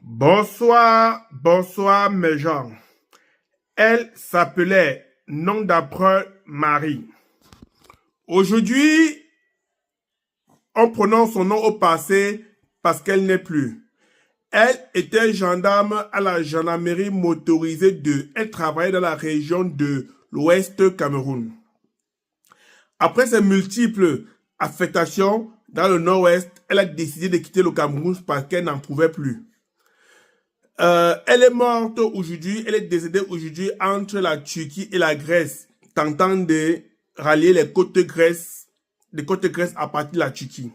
Bonsoir, bonsoir mes gens. Elle s'appelait, nom d'emprunt, Marie. Aujourd'hui, on prononce son nom au passé parce qu'elle n'est plus. Elle était gendarme à la gendarmerie motorisée de... Elle travaillait dans la région de l'Ouest Cameroun. Après ses multiples affectations dans le Nord-Ouest, elle a décidé de quitter le Cameroun parce qu'elle n'en pouvait plus. Elle est morte aujourd'hui, elle est décédée aujourd'hui entre la Turquie et la Grèce, tentant de rallier les côtes de Grèce à partir de la Turquie.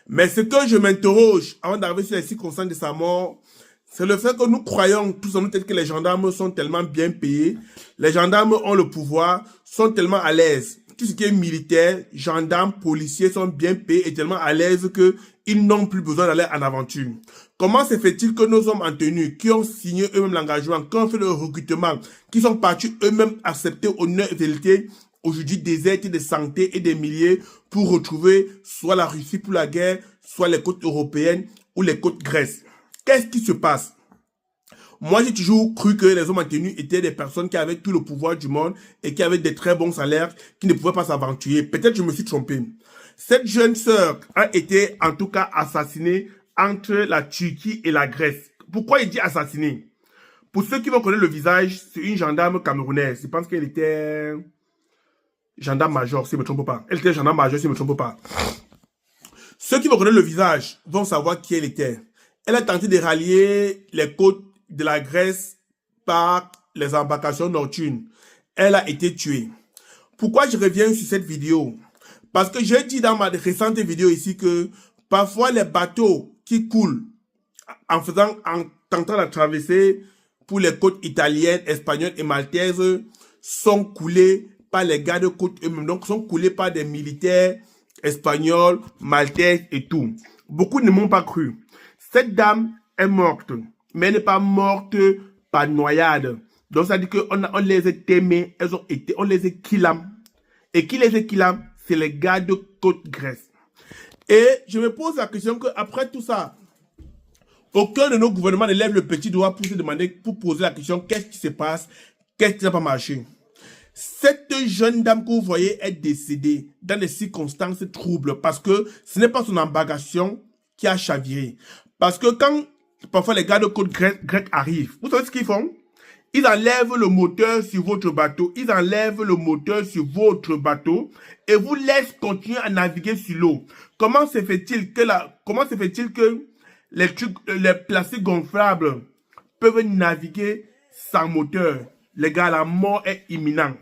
Mais ce que je m'interroge avant d'arriver sur les circonstances de sa mort, c'est le fait que nous croyons tous en nous que les gendarmes sont tellement bien payés, les gendarmes ont le pouvoir, sont tellement à l'aise. Tout ce qui est militaire, gendarmes, policiers sont bien payés et tellement à l'aise qu'ils n'ont plus besoin d'aller en aventure. Comment se fait-il que nos hommes en tenue, qui ont signé eux-mêmes l'engagement, qui ont fait le recrutement, qui sont partis eux-mêmes accepter honneur et vérité, aujourd'hui désertent de santé et des milliers pour retrouver soit la Russie pour la guerre, soit les côtes européennes ou les côtes grecques? Qu'est-ce qui se passe? Moi, j'ai toujours cru que les hommes en tenue étaient des personnes qui avaient tout le pouvoir du monde et qui avaient des très bons salaires, qui ne pouvaient pas s'aventurer. Peut-être je me suis trompé. Cette jeune sœur a été en tout cas assassinée entre la Turquie et la Grèce. Pourquoi il dit assassinée? Pour ceux qui vont connaître le visage, c'est une gendarme camerounaise. Je pense qu'elle était gendarme-major, si je ne me trompe pas. Elle était gendarme-major, si je ne me trompe pas. Ceux qui vont connaître le visage vont savoir qui elle était. Elle a tenté de rallier les côtes de la Grèce par les embarcations nocturnes. Elle a été tuée. Pourquoi je reviens sur cette vidéo? Parce que j'ai dit dans ma récente vidéo ici que parfois les bateaux qui coulent en tentant de traverser pour les côtes italiennes, espagnoles et maltaises sont coulés par les gardes-côtes eux-mêmes. Donc sont coulés par des militaires espagnols, maltais et tout. Beaucoup ne m'ont pas cru. Cette dame est morte, mais elle n'est pas morte par noyade. Donc ça dit qu'on les a témés, on les a killams. Et qui les a killams? C'est les gardes-côtes grecs. Et je me pose la question qu'après tout ça, aucun de nos gouvernements ne lève le petit doigt pour se demander, pour poser la question, qu'est-ce qui se passe? Qu'est-ce qui n'a pas marché? Cette jeune dame que vous voyez est décédée dans des circonstances troubles parce que ce n'est pas son embarcation qui a chaviré. Parce que quand parfois les gardes-côtes grecs arrivent, vous savez ce qu'ils font? Ils enlèvent le moteur sur votre bateau, ils enlèvent le moteur sur votre bateau et vous laissent continuer à naviguer sur l'eau. Comment se fait-il que les plastiques gonflables peuvent naviguer sans moteur? Les gars, la mort est imminente.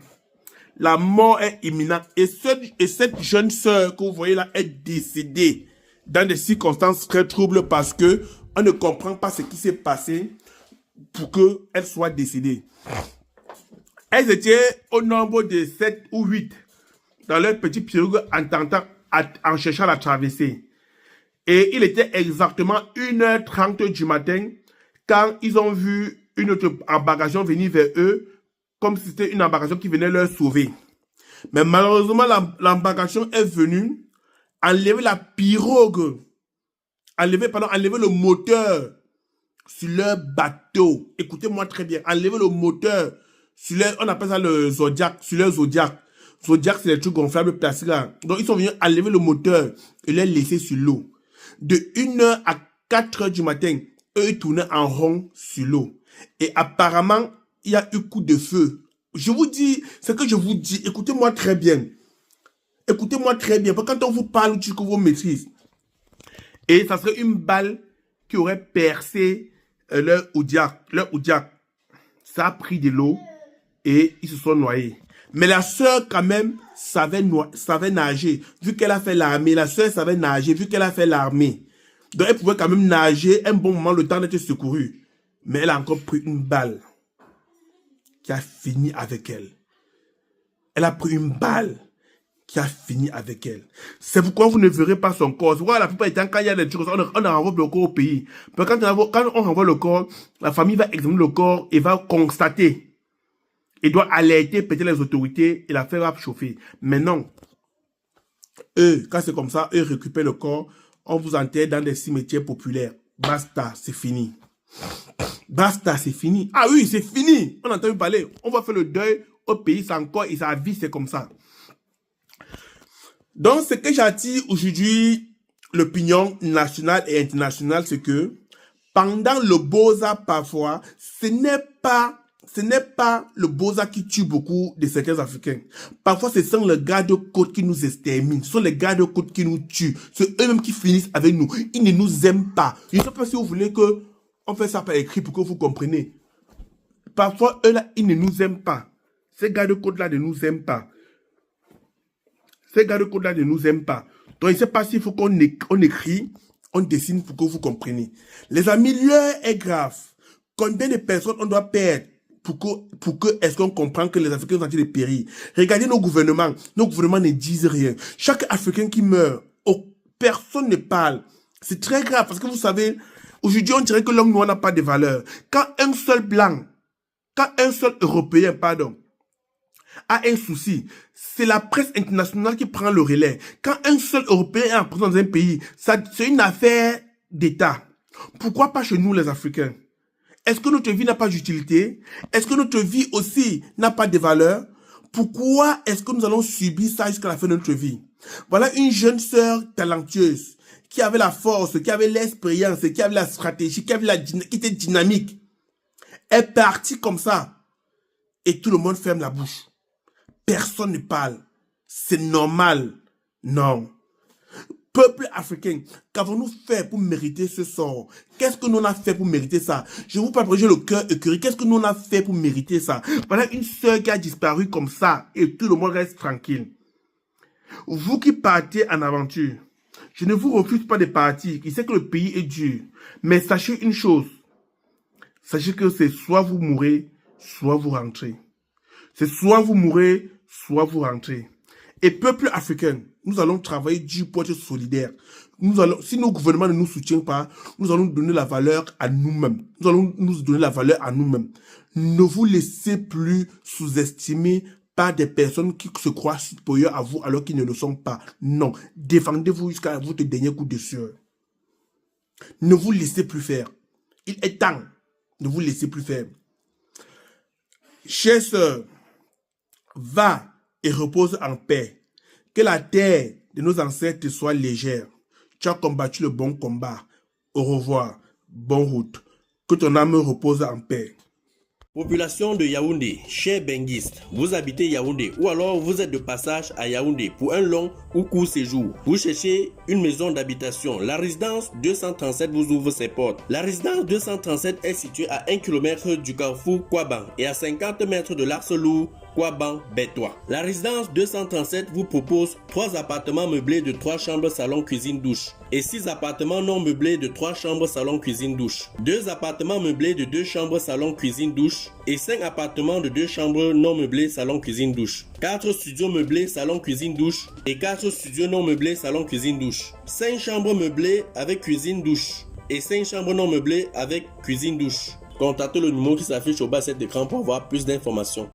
La mort est imminente. Et cette jeune sœur que vous voyez là est décédée dans des circonstances très troubles parce que on ne comprend pas ce qui s'est passé pour qu'elle soit décédée. Elles étaient au nombre de 7 ou 8 dans leur petit pirogue en cherchant la traversée. Et il était exactement 1h30 du matin quand ils ont vu une autre embarcation venir vers eux comme si c'était une embarcation qui venait leur sauver. Mais malheureusement, l'embarcation est venue enlever la pirogue, enlever le moteur sur leur bateau. Écoutez-moi très bien, enlever le moteur sur leur, on appelle ça le Zodiac, sur leur Zodiac. Zodiac, c'est les trucs gonflables plastiques là. Donc, ils sont venus enlever le moteur et les laisser sur l'eau. De 1h à 4h du matin, eux, ils tournaient en rond sur l'eau. Et apparemment, il y a eu coup de feu. Je vous dis, ce que je vous dis, écoutez-moi très bien. Écoutez-moi très bien, parce que quand on vous parle, tu que vous maîtrisez. Et ça serait une balle qui aurait percé leur Zodiac. Ça a pris de l'eau et ils se sont noyés. Mais la sœur, quand même, savait nager. Vu qu'elle a fait l'armée, la sœur savait nager, vu qu'elle a fait l'armée. Donc, elle pouvait quand même nager un bon moment, le temps d'être secourue. Mais elle a encore pris une balle qui a fini avec elle. Elle a pris une balle qui a fini avec elle. C'est pourquoi vous ne verrez pas son corps. Voilà, la plupart du temps, quand il y a des choses, on renvoie le corps au pays. Mais quand on renvoie le corps, la famille va examiner le corps et va constater. Et doit alerter peut-être les autorités et la faire chauffer. Mais non. Eux, quand c'est comme ça, eux récupèrent le corps, on vous enterre dans des cimetières populaires. Basta, c'est fini. Basta, c'est fini. Ah oui, c'est fini. On a entendu parler. On va faire le deuil au pays, c'est encore, et sa vie, c'est comme ça. Donc, ce que j'attire aujourd'hui, l'opinion nationale et internationale, c'est que pendant le Beaux-Arts, parfois, ce n'est pas le Beaux-Arts qui tue beaucoup de certains Africains. Parfois, ce sont les gardes-côtes qui nous exterminent. Ce sont les gardes-côtes qui nous tuent. C'est eux-mêmes qui finissent avec nous. Ils ne nous aiment pas. Je ne sais pas si vous voulez que on fait ça par écrit pour que vous compreniez. Parfois, eux-là, ils ne nous aiment pas. Ces gardes-côtes-là ne nous aiment pas. Ces gardes-côtes-là ne nous aiment pas. Donc, je ne sais pas s'il faut qu'on écrit, on dessine pour que vous compreniez. Les amis, l'heure est grave. Combien de personnes on doit perdre pour que est-ce qu'on comprend que les Africains sont en train de périr? Regardez nos gouvernements. Nos gouvernements ne disent rien. Chaque Africain qui meurt, personne ne parle. C'est très grave parce que vous savez, aujourd'hui, on dirait que l'homme noir n'a pas de valeur. Quand un seul blanc, quand un seul Européen, pardon, a un souci, c'est la presse internationale qui prend le relais. Quand un seul Européen est en prison dans un pays, c'est une affaire d'État. Pourquoi pas chez nous les Africains? Est-ce que notre vie n'a pas d'utilité? Est-ce que notre vie aussi n'a pas de valeur? Pourquoi est-ce que nous allons subir ça jusqu'à la fin de notre vie? Voilà une jeune sœur talentueuse qui avait la force, qui avait l'expérience, qui avait la stratégie, qui était dynamique. Elle est partie comme ça et tout le monde ferme la bouche. Personne ne parle. C'est normal. Non. Peuple africain, qu'avons-nous fait pour mériter ce sort? Qu'est-ce que nous on a fait pour mériter ça? Je vous partage le cœur écœuré. Qu'est-ce que nous on a fait pour mériter ça? Voilà une sœur qui a disparu comme ça et tout le monde reste tranquille. Vous qui partez en aventure, je ne vous refuse pas de partir. Je sais que le pays est dur. Mais sachez une chose. Sachez que c'est soit vous mourrez, soit vous rentrez. C'est soit vous mourrez, soit vous rentrez. Et peuple africain, nous allons travailler dur pour être solidaires. Si nos gouvernements ne nous soutiennent pas, nous allons donner la valeur à nous-mêmes. Nous allons nous donner la valeur à nous-mêmes. Ne vous laissez plus sous-estimer par des personnes qui se croient supérieures à vous alors qu'ils ne le sont pas. Non. Défendez-vous jusqu'à votre dernier coup de sueur. Ne vous laissez plus faire. Il est temps. Ne vous laissez plus faire. Chers sœurs, va et repose en paix. Que la terre de nos ancêtres soit légère. Tu as combattu le bon combat. Au revoir. Bonne route. Que ton âme repose en paix. Population de Yaoundé, chers benguistes, vous habitez Yaoundé ou alors vous êtes de passage à Yaoundé pour un long ou court séjour. Vous cherchez une maison d'habitation. La résidence 237 vous ouvre ses portes. La résidence 237 est située à 1 km du carrefour Kouaban et à 50 mètres de l'Axe Lourd Kouaban-Bétois. La résidence 237 vous propose 3 appartements meublés de 3 chambres, salon, cuisine, douche et 6 appartements non meublés de 3 chambres, salon, cuisine, douche. 2 appartements meublés de 2 chambres, salon, cuisine, douche et 5 appartements de 2 chambres non meublés, salon, cuisine, douche. 4 studios meublés, salon, cuisine, douche et 4 studios non meublés, salon, cuisine, douche. 5 chambres meublées avec cuisine, douche et 5 chambres non meublées avec cuisine, douche. Contactez le numéro qui s'affiche au bas de cet écran pour avoir plus d'informations.